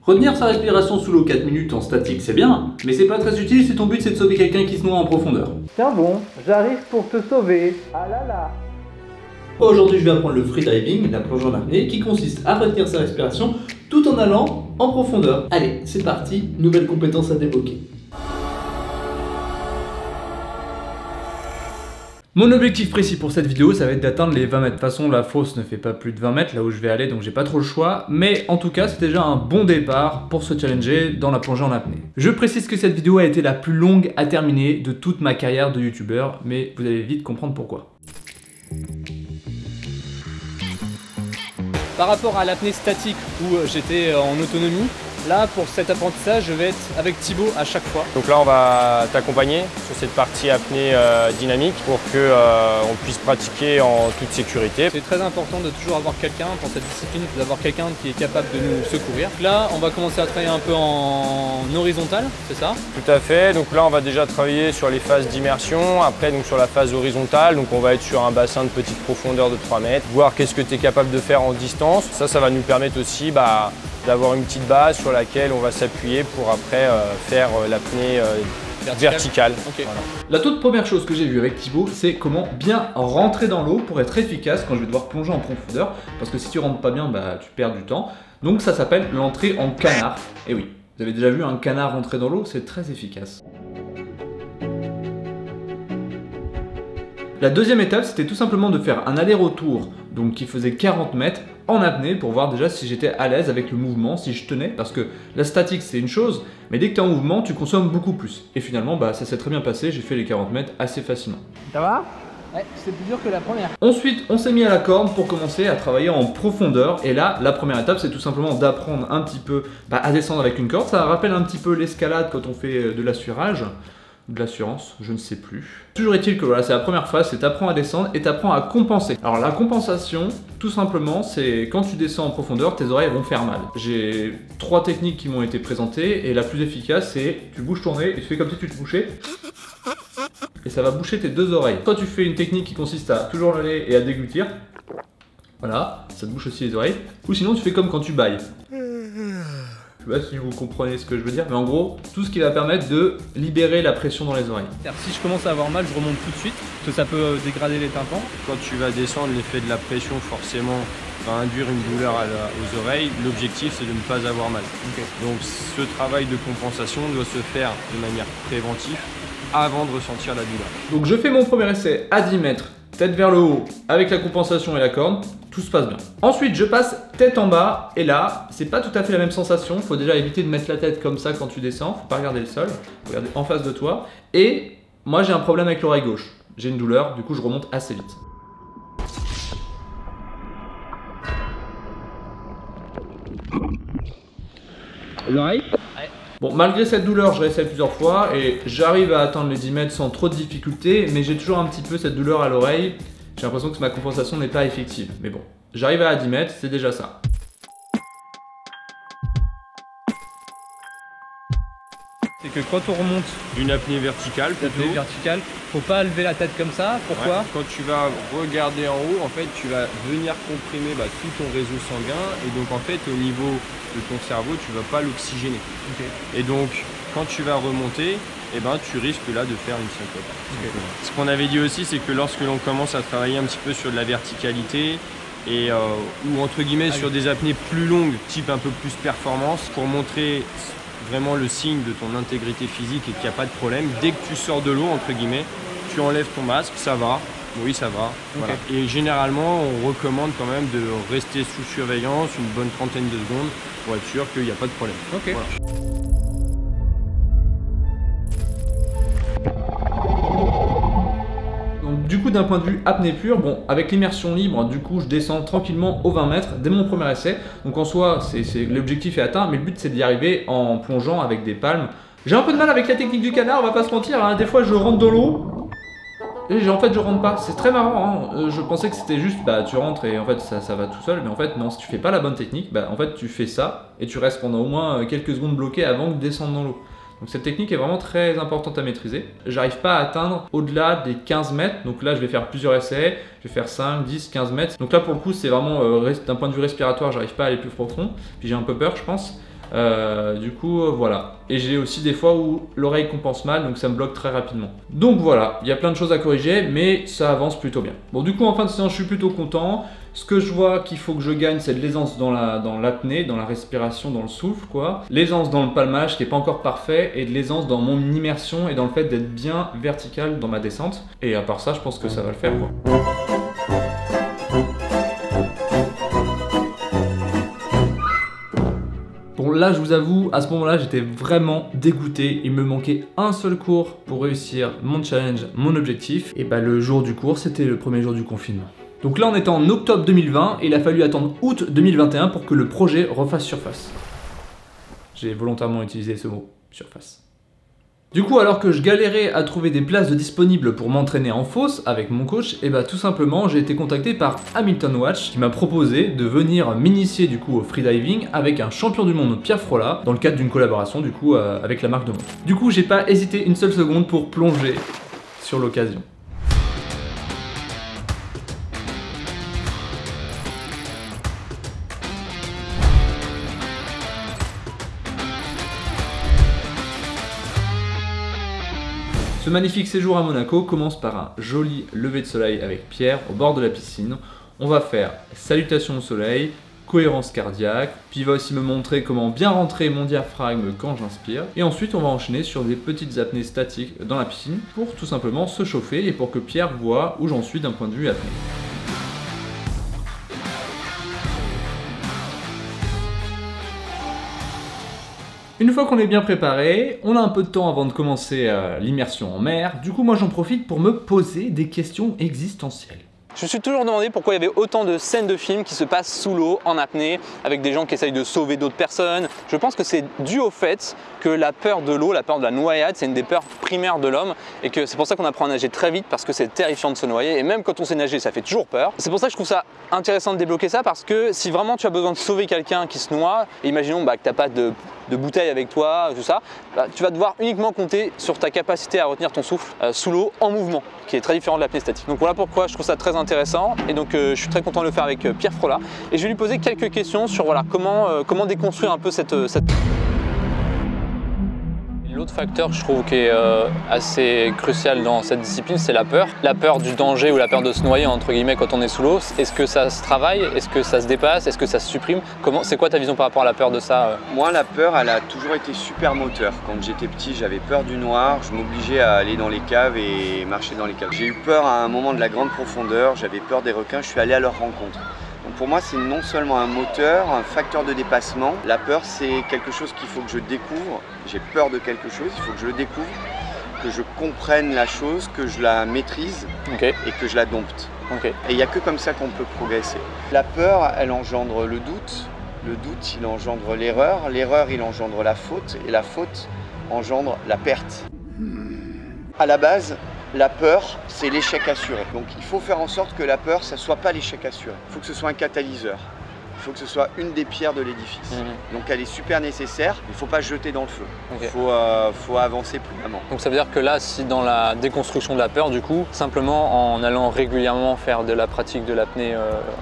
Retenir sa respiration sous l'eau 4 minutes en statique c'est bien, mais c'est pas très utile si ton but c'est de sauver quelqu'un qui se noie en profondeur. Tiens bon, j'arrive pour te sauver. Ah là là. Aujourd'hui je vais apprendre le freediving, la plongée en apnée, qui consiste à retenir sa respiration tout en allant en profondeur. Allez, c'est parti, nouvelle compétence à débloquer. Mon objectif précis pour cette vidéo, ça va être d'atteindre les 20 mètres. De toute façon, la fosse ne fait pas plus de 20 mètres là où je vais aller, donc j'ai pas trop le choix. Mais en tout cas, c'est déjà un bon départ pour se challenger dans la plongée en apnée. Je précise que cette vidéo a été la plus longue à terminer de toute ma carrière de youtubeur, mais vous allez vite comprendre pourquoi. Par rapport à l'apnée statique où j'étais en autonomie, là pour cet apprentissage je vais être avec Thibaut à chaque fois. Donc là on va t'accompagner sur cette partie apnée dynamique pour qu'on puisse pratiquer en toute sécurité. C'est très important de toujours avoir quelqu'un pour cette discipline, d'avoir quelqu'un qui est capable de nous secourir. Là on va commencer à travailler un peu en horizontal, c'est ça? Tout à fait, donc là on va déjà travailler sur les phases d'immersion, après donc sur la phase horizontale, donc on va être sur un bassin de petite profondeur de 3 mètres, voir qu'est-ce que tu es capable de faire en distance. Ça va nous permettre aussi d'avoir une petite base sur laquelle on va s'appuyer pour après faire l'apnée verticale. Okay. Voilà. La toute première chose que j'ai vue avec Thibaut, c'est comment bien rentrer dans l'eau pour être efficace quand je vais devoir plonger en profondeur. Parce que si tu rentres pas bien, tu perds du temps. Donc ça s'appelle l'entrée en canard. Et oui, vous avez déjà vu un canard rentrer dans l'eau, c'est très efficace. La deuxième étape, c'était tout simplement de faire un aller-retour, donc qui faisait 40 mètres en apnée pour voir déjà si j'étais à l'aise avec le mouvement, si je tenais, parce que la statique c'est une chose, mais dès que tu es en mouvement, tu consommes beaucoup plus. Et finalement, ça s'est très bien passé, j'ai fait les 40 mètres assez facilement. Ça va? Ouais, c'est plus dur que la première. Ensuite, on s'est mis à la corde pour commencer à travailler en profondeur. Et là, la première étape, c'est tout simplement d'apprendre un petit peu à descendre avec une corde. Ça rappelle un petit peu l'escalade quand on fait de l'assurage. De l'assurance, je ne sais plus. Toujours est-il que voilà, c'est la première phase, c'est t'apprends à descendre et t'apprends à compenser. Alors la compensation, tout simplement, c'est quand tu descends en profondeur, tes oreilles vont faire mal. J'ai 3 techniques qui m'ont été présentées et la plus efficace, c'est tu bouges ton nez et tu fais comme si tu te bouchais. Et ça va boucher tes 2 oreilles. Soit tu fais une technique qui consiste à toujours le nez et à déglutir. Voilà, ça te bouche aussi les oreilles. Ou sinon tu fais comme quand tu bailles. Je sais pas si vous comprenez ce que je veux dire, mais en gros, tout ce qui va permettre de libérer la pression dans les oreilles. Si je commence à avoir mal, je remonte tout de suite, parce que ça peut dégrader les tympans. Quand tu vas descendre, l'effet de la pression forcément va induire une douleur aux oreilles. L'objectif c'est de ne pas avoir mal. Okay. Donc ce travail de compensation doit se faire de manière préventive avant de ressentir la douleur. Donc je fais mon premier essai à 10 mètres, tête vers le haut, avec la compensation et la corde. Tout se passe bien. Ensuite, je passe tête en bas et là, c'est pas tout à fait la même sensation. Il faut déjà éviter de mettre la tête comme ça quand tu descends. Faut pas regarder le sol, faut regarder en face de toi. Et moi, j'ai un problème avec l'oreille gauche. J'ai une douleur, du coup, je remonte assez vite. L'oreille? Bon, malgré cette douleur, je réessaye plusieurs fois et j'arrive à atteindre les 10 mètres sans trop de difficulté, mais j'ai toujours un petit peu cette douleur à l'oreille. J'ai l'impression que ma compensation n'est pas effective. Mais bon, j'arrive à 10 mètres, c'est déjà ça. C'est que quand on remonte Une apnée verticale plutôt. faut pas lever la tête comme ça. Pourquoi? Ouais. Quand tu vas regarder en haut, en fait, tu vas venir comprimer tout ton réseau sanguin et donc en fait, au niveau de ton cerveau, tu vas pas l'oxygéner. Okay. Et donc, quand tu vas remonter, tu risques là de faire une syncope. Okay. Ce qu'on avait dit aussi, c'est que lorsque l'on commence à travailler un petit peu sur de la verticalité et ou entre guillemets sur des apnées plus longues, type un peu plus performance, pour montrer vraiment le signe de ton intégrité physique et qu'il n'y a pas de problème, dès que tu sors de l'eau, entre guillemets, tu enlèves ton masque, ça va, oui ça va. Okay. Voilà. Et généralement, on recommande quand même de rester sous surveillance une bonne trentaine de secondes pour être sûr qu'il n'y a pas de problème. Okay. Voilà. Du coup, d'un point de vue apnée pure, bon, avec l'immersion libre, du coup, je descends tranquillement aux 20 mètres dès mon premier essai. Donc en soi, l'objectif est atteint, mais le but c'est d'y arriver en plongeant avec des palmes. J'ai un peu de mal avec la technique du canard, on va pas se mentir, hein. Des fois je rentre dans l'eau et en fait je rentre pas. C'est très marrant, hein. Je pensais que c'était juste, tu rentres et en fait ça va tout seul, mais en fait non, si tu fais pas la bonne technique, en fait tu fais ça et tu restes pendant au moins quelques secondes bloqué avant de descendre dans l'eau. Donc cette technique est vraiment très importante à maîtriser. J'arrive pas à atteindre au-delà des 15 mètres. Donc là, je vais faire plusieurs essais. Je vais faire 5, 10, 15 mètres. Donc là, pour le coup, c'est vraiment d'un point de vue respiratoire, j'arrive pas à aller plus profond. Puis j'ai un peu peur, je pense. Du coup, voilà. Et j'ai aussi des fois où l'oreille compense mal, donc ça me bloque très rapidement. Donc voilà, il y a plein de choses à corriger, mais ça avance plutôt bien. Bon, du coup, en fin de séance, je suis plutôt content. Ce que je vois qu'il faut que je gagne, c'est de l'aisance dans l'apnée, dans la respiration, dans le souffle, quoi. L'aisance dans le palmage, qui n'est pas encore parfait, et de l'aisance dans mon immersion et dans le fait d'être bien vertical dans ma descente. Et à part ça, je pense que ça va le faire, quoi. Bon, là, je vous avoue, à ce moment-là, j'étais vraiment dégoûté. Il me manquait un seul cours pour réussir mon challenge, mon objectif. Et bah, le jour du cours, c'était le premier jour du confinement. Donc là, on était en octobre 2020 et il a fallu attendre août 2021 pour que le projet refasse surface. J'ai volontairement utilisé ce mot, surface. Du coup, alors que je galérais à trouver des places disponibles pour m'entraîner en fosse avec mon coach, et bah tout simplement j'ai été contacté par Hamilton Watch qui m'a proposé de venir m'initier du coup au freediving avec un champion du monde, Pierre Frolat, dans le cadre d'une collaboration du coup avec la marque de montre. Du coup, j'ai pas hésité une seule seconde pour plonger sur l'occasion. Ce magnifique séjour à Monaco commence par un joli lever de soleil avec Pierre au bord de la piscine. On va faire salutation au soleil, cohérence cardiaque, puis il va aussi me montrer comment bien rentrer mon diaphragme quand j'inspire. Et ensuite on va enchaîner sur des petites apnées statiques dans la piscine pour tout simplement se chauffer et pour que Pierre voit où j'en suis d'un point de vue apnée. Une fois qu'on est bien préparé, on a un peu de temps avant de commencer l'immersion en mer. Du coup, moi j'en profite pour me poser des questions existentielles. Je me suis toujours demandé pourquoi il y avait autant de scènes de films qui se passent sous l'eau, en apnée, avec des gens qui essayent de sauver d'autres personnes. Je pense que c'est dû au fait que la peur de l'eau, la peur de la noyade, c'est une des peurs primaires de l'homme et que c'est pour ça qu'on apprend à nager très vite parce que c'est terrifiant de se noyer et même quand on sait nager, ça fait toujours peur. C'est pour ça que je trouve ça intéressant de débloquer ça parce que si vraiment tu as besoin de sauver quelqu'un qui se noie, imaginons que tu n'as pas de bouteille avec toi, tout ça, tu vas devoir uniquement compter sur ta capacité à retenir ton souffle sous l'eau en mouvement, qui est très différent de l'apnée statique. Donc voilà pourquoi je trouve ça très intéressant et donc je suis très content de le faire avec Pierre Frolat et je vais lui poser quelques questions sur voilà, comment déconstruire un peu cette... L'autre facteur que je trouve qui est assez crucial dans cette discipline, c'est la peur. La peur du danger ou la peur de se noyer, entre guillemets, quand on est sous l'eau. Est-ce que ça se travaille? Est-ce que ça se dépasse? Est-ce que ça se supprime? C'est quoi ta vision par rapport à la peur de ça? Moi, la peur, elle a toujours été super moteur. Quand j'étais petit, j'avais peur du noir. Je m'obligeais à aller dans les caves et marcher dans les caves. J'ai eu peur à un moment de la grande profondeur. J'avais peur des requins. Je suis allé à leur rencontre. Donc pour moi, c'est non seulement un moteur, un facteur de dépassement. La peur, c'est quelque chose qu'il faut que je découvre. J'ai peur de quelque chose, il faut que je le découvre, que je comprenne la chose, que je la maîtrise et que je la dompte. Et il n'y a que comme ça qu'on peut progresser. La peur, elle engendre le doute il engendre l'erreur, l'erreur, il engendre la faute, et la faute engendre la perte. À la base, la peur, c'est l'échec assuré. Donc il faut faire en sorte que la peur, ça ne soit pas l'échec assuré. Il faut que ce soit un catalyseur. Il faut que ce soit une des pierres de l'édifice. Donc elle est super nécessaire, il ne faut pas jeter dans le feu. Il faut avancer prudemment. Donc ça veut dire que là, si dans la déconstruction de la peur, du coup, simplement en allant régulièrement faire de la pratique de l'apnée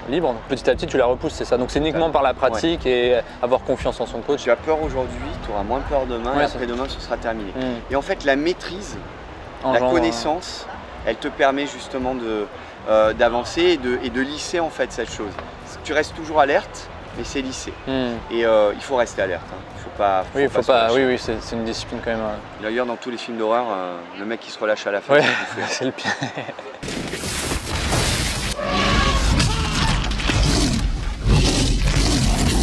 libre, petit à petit tu la repousses, c'est ça. Donc c'est uniquement par la pratique et avoir confiance en son coach. Tu as peur aujourd'hui, tu auras moins peur demain et après-demain ce sera terminé. Et en fait la maîtrise, la connaissance, elle te permet justement d'avancer et de lisser en fait cette chose. Tu restes toujours alerte, mais c'est lissé. Et il faut rester alerte. Il faut pas. Oui, c'est une discipline quand même. D'ailleurs, dans tous les films d'horreur, le mec qui se relâche à la fin, c'est le pire.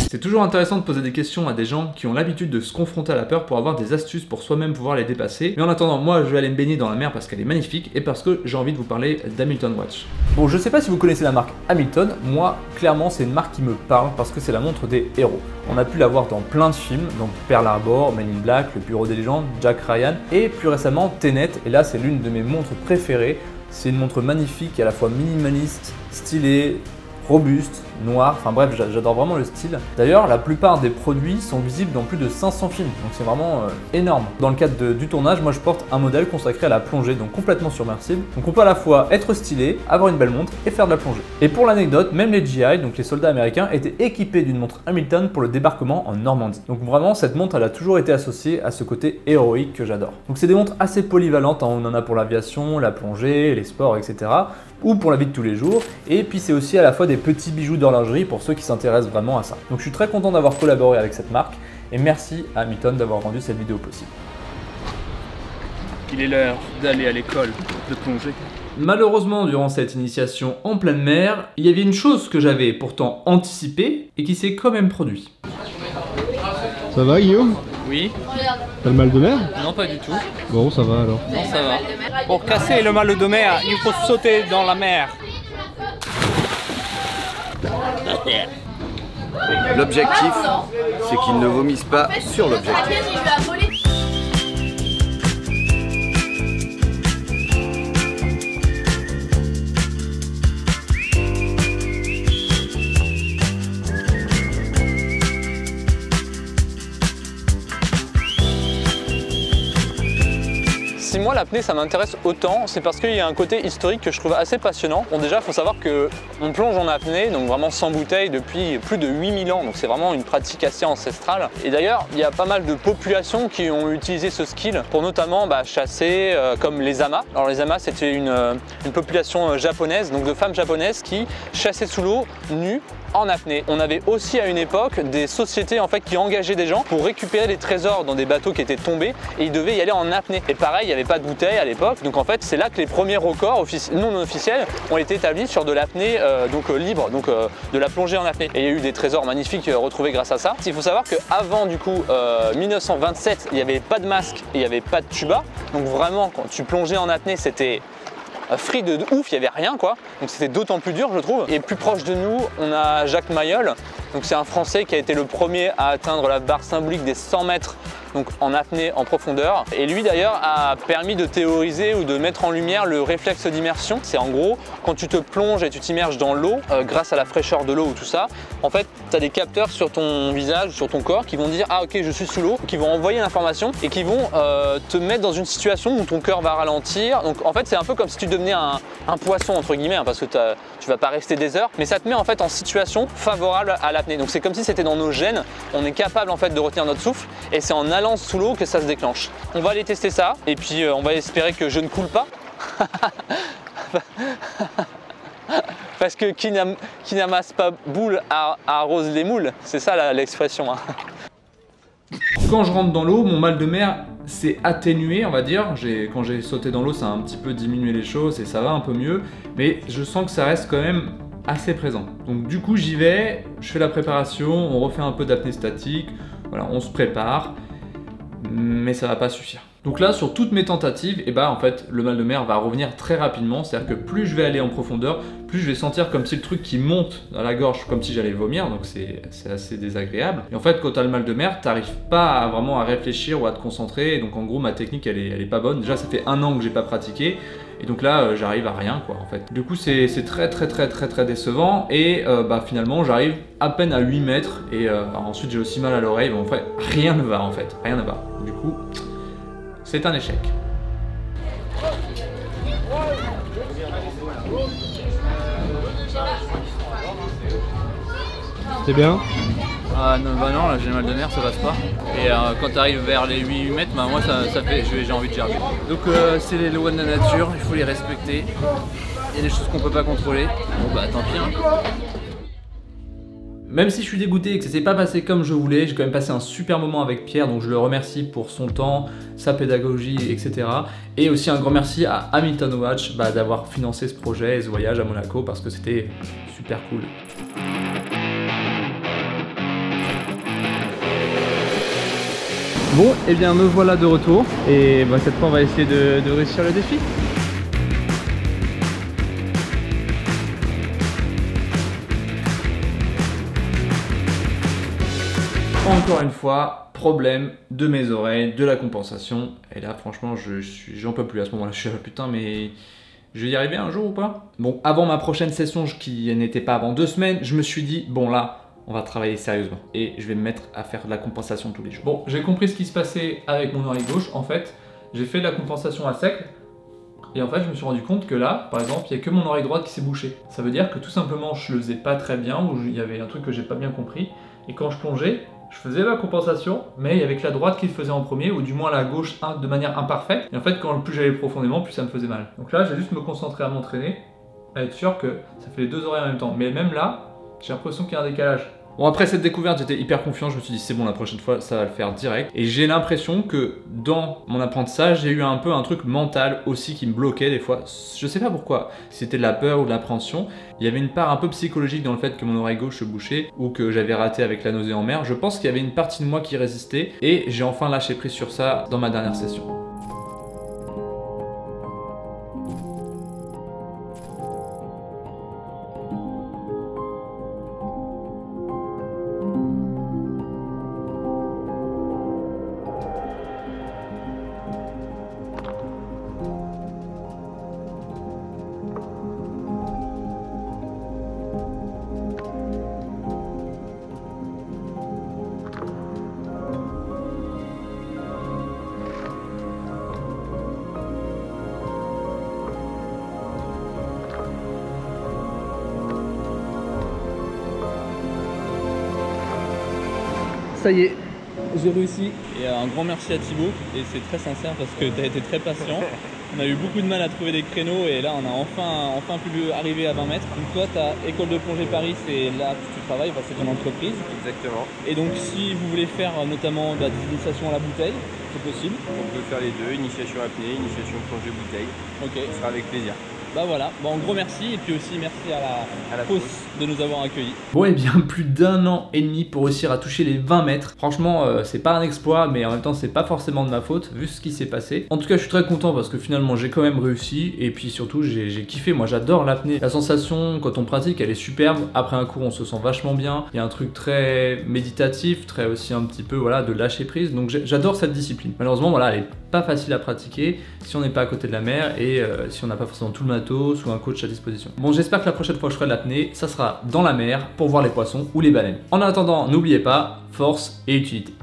C'est toujours intéressant de poser des questions à des gens qui ont l'habitude de se confronter à la peur pour avoir des astuces pour soi-même pouvoir les dépasser. Mais en attendant, moi je vais aller me baigner dans la mer parce qu'elle est magnifique et parce que j'ai envie de vous parler d'Hamilton Watch. Bon, je sais pas si vous connaissez la marque Hamilton, moi clairement c'est une marque qui me parle parce que c'est la montre des héros. On a pu la voir dans plein de films, donc Pearl Harbor, Men in Black, Le Bureau des légendes, Jack Ryan et plus récemment Tenet, et là c'est l'une de mes montres préférées. C'est une montre magnifique, à la fois minimaliste, stylée, robuste, noir, enfin bref, j'adore vraiment le style. D'ailleurs, la plupart des produits sont visibles dans plus de 500 films, donc c'est vraiment énorme. Dans le cadre du tournage, moi je porte un modèle consacré à la plongée, donc complètement submersible. Donc on peut à la fois être stylé, avoir une belle montre et faire de la plongée. Et pour l'anecdote, même les GI, donc les soldats américains, étaient équipés d'une montre Hamilton pour le débarquement en Normandie. Donc vraiment, cette montre, elle a toujours été associée à ce côté héroïque que j'adore. Donc c'est des montres assez polyvalentes, hein. On en a pour l'aviation, la plongée, les sports, etc. ou pour la vie de tous les jours. Et puis c'est aussi à la fois des petits bijoux d'horlogerie pour ceux qui s'intéressent vraiment à ça. Donc je suis très content d'avoir collaboré avec cette marque et merci à Hamilton d'avoir rendu cette vidéo possible. Il est l'heure d'aller à l'école de plongée. Malheureusement, durant cette initiation en pleine mer, il y avait une chose que j'avais pourtant anticipée et qui s'est quand même produite. Ça va Guillaume? Oui. T'as le mal de mer? Non, pas du tout. Bon, ça va alors. Non, ça va. Pour casser le mal de mer, il faut sauter dans la mer. L'objectif, c'est qu'ils ne vomissent pas sur l'objectif. Si moi l'apnée ça m'intéresse autant, c'est parce qu'il y a un côté historique que je trouve assez passionnant. Bon déjà il faut savoir qu'on plonge en apnée, donc vraiment sans bouteille depuis plus de 8000 ans, donc c'est vraiment une pratique assez ancestrale. Et d'ailleurs il y a pas mal de populations qui ont utilisé ce skill pour notamment chasser comme les amas. Alors les amas c'était une population japonaise, donc de femmes japonaises qui chassaient sous l'eau nues en apnée. On avait aussi à une époque des sociétés en fait qui engageaient des gens pour récupérer des trésors dans des bateaux qui étaient tombés et ils devaient y aller en apnée. Et pareil, il n'y avait pas de bouteille à l'époque, donc en fait c'est là que les premiers records non officiels ont été établis sur de l'apnée libre, donc de la plongée en apnée. Et il y a eu des trésors magnifiques retrouvés grâce à ça. Il faut savoir qu'avant du coup 1927, il n'y avait pas de masque et il n'y avait pas de tuba, donc vraiment quand tu plongeais en apnée c'était free de ouf, il n'y avait rien quoi, donc c'était d'autant plus dur je trouve. Et plus proche de nous, on a Jacques Mayol, donc c'est un Français qui a été le premier à atteindre la barre symbolique des 100 mètres donc en apnée en profondeur. Et lui d'ailleurs a permis de théoriser ou de mettre en lumière le réflexe d'immersion. C'est en gros quand tu te plonges et tu t'immerges dans l'eau, grâce à la fraîcheur de l'eau ou tout ça, en fait tu as des capteurs sur ton visage, sur ton corps qui vont dire ah ok je suis sous l'eau, qui vont envoyer l'information et qui vont te mettre dans une situation où ton cœur va ralentir. Donc en fait c'est un peu comme si tu devenais un poisson entre guillemets, hein, parce que tu vas pas rester des heures, mais ça te met en fait en situation favorable à l'apnée. Donc c'est comme si c'était dans nos gènes, on est capable en fait de retenir notre souffle et c'est en allant sous l'eau que ça se déclenche. On va aller tester ça et puis on va espérer que je ne coule pas. Parce que qui n'amasse pas boule arrose les moules, c'est ça l'expression. Hein. Quand je rentre dans l'eau, mon mal de mer s'est atténué, on va dire. Quand j'ai sauté dans l'eau, ça a un petit peu diminué les choses et ça va un peu mieux. Mais je sens que ça reste quand même assez présent. Donc du coup, j'y vais, je fais la préparation, on refait un peu d'apnée statique, voilà, on se prépare, mais ça va pas suffire. Donc là, sur toutes mes tentatives, en fait, le mal de mer va revenir très rapidement. C'est-à-dire que plus je vais aller en profondeur, plus je vais sentir comme si le truc qui monte dans la gorge, comme si j'allais vomir. Donc c'est assez désagréable. Et en fait, quand tu as le mal de mer, tu n'arrives pas vraiment à réfléchir ou à te concentrer. Et donc en gros, ma technique, elle est pas bonne. Déjà, ça fait 1 an que j'ai pas pratiqué. Et donc là, j'arrive à rien, quoi, en fait. Du coup, c'est très décevant. Et finalement, j'arrive à peine à 8 mètres. Et ensuite, j'ai aussi mal à l'oreille. Bon, en fait, rien ne va, en fait. Rien ne va. Du coup, c'est un échec. C'est bien? Ah non, non, là j'ai mal de mer, ça passe pas. Et quand tu arrives vers les 8 mètres, moi ça fait, j'ai envie de gerber. Donc c'est les lois de la nature, il faut les respecter. Il y a des choses qu'on peut pas contrôler. Bon tant pis. Hein. Même si je suis dégoûté et que ça s'est pas passé comme je voulais, j'ai quand même passé un super moment avec Pierre, donc je le remercie pour son temps, sa pédagogie, etc. Et aussi un grand merci à Hamilton Watch d'avoir financé ce projet et ce voyage à Monaco parce que c'était super cool. Bon, et bien me voilà de retour et cette fois on va essayer de réussir le défi. Encore une fois, problème de mes oreilles, de la compensation. Et là, franchement, j'en peux plus à ce moment-là. Je suis là, putain, mais Je vais y arriver un jour ou pas? Bon, avant ma prochaine session qui n'était pas avant 2 semaines, je me suis dit, bon là, on va travailler sérieusement et je vais me mettre à faire de la compensation tous les jours. Bon, j'ai compris ce qui se passait avec mon oreille gauche. En fait, j'ai fait de la compensation à sec et en fait, je me suis rendu compte que là, par exemple, il n'y a que mon oreille droite qui s'est bouchée. Ça veut dire que tout simplement, je le faisais pas très bien ou il y avait un truc que j'ai pas bien compris. Et quand je plongeais, je faisais la compensation, mais il y avait que la droite qui le faisait en premier, ou du moins la gauche de manière imparfaite. Et en fait, quand plus j'allais profondément, plus ça me faisait mal. Donc là, j'ai juste me concentrer à m'entraîner, à être sûr que ça fait les 2 oreilles en même temps. Mais même là, j'ai l'impression qu'il y a un décalage. Bon, après cette découverte, j'étais hyper confiant, je me suis dit c'est bon, la prochaine fois ça va le faire direct. Et j'ai l'impression que dans mon apprentissage, j'ai eu un peu un truc mental aussi qui me bloquait des fois. Je sais pas pourquoi, si c'était de la peur ou de l'appréhension. Il y avait une part un peu psychologique dans le fait que mon oreille gauche se bouchait ou que j'avais raté avec la nausée en mer. Je pense qu'il y avait une partie de moi qui résistait et j'ai enfin lâché prise sur ça dans ma dernière session. Ça y est, j'ai réussi. Et un grand merci à Thibaut. Et c'est très sincère parce que tu as été très patient. On a eu beaucoup de mal à trouver des créneaux et là on a enfin pu arriver à 20 mètres. Donc toi, tu as École de plongée Paris, c'est là que tu travailles, enfin, c'est ton entreprise. Exactement. Et donc si vous voulez faire notamment des initiations à la bouteille, c'est possible. On peut faire les deux, initiation apnée, initiation plongée bouteille. Ok. Ce sera avec plaisir. Bah voilà, bon, en gros merci et puis aussi merci à la fosse de nous avoir accueillis. Bon et bien plus d'1 an et demi pour réussir à toucher les 20 mètres. Franchement c'est pas un exploit mais en même temps c'est pas forcément de ma faute vu ce qui s'est passé. En tout cas je suis très content parce que finalement j'ai quand même réussi et puis surtout j'ai kiffé. Moi j'adore l'apnée. La sensation quand on pratique elle est superbe. Après un cours on se sent vachement bien. Il y a un truc très méditatif, très aussi un petit peu voilà de lâcher prise. Donc j'adore cette discipline. Malheureusement voilà elle est pas facile à pratiquer si on n'est pas à côté de la mer et si on n'a pas forcément tout le matos ou un coach à disposition. Bon j'espère que la prochaine fois que je ferai de l'apnée, ça sera dans la mer pour voir les poissons ou les baleines. En attendant, n'oubliez pas, force et utilité.